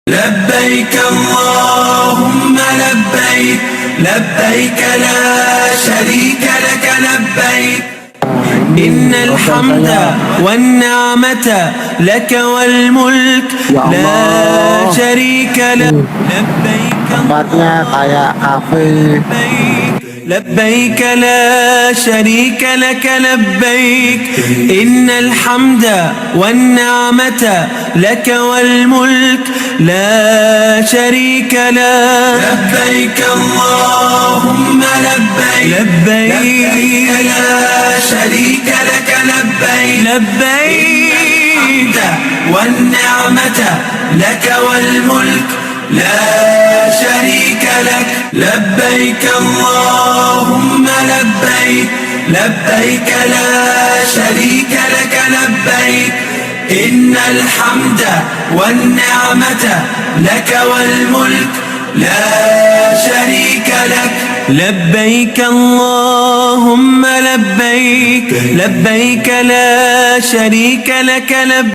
لبيك اللهم لبيك لبيك لا شريك لك لبيك إن الحمد والنعمة لك والملك لا شريك لك لبيك Tempatnya kayak kafe. لبيك لا شريك لك لبيك إن الحمد والنعمة لك والملك لا شريك لك لبيك اللهم لبيك لبيك لا شريك لك لبيك لبيك والنعمة لك والملك لا شريك لك لبيك اللهم لبيك لبيك لا شريك لك لبيك إن الحمد والنعمة لك والملك لا شريك لك لبيك اللهم لبيك لبيك لا شريك لك لبيك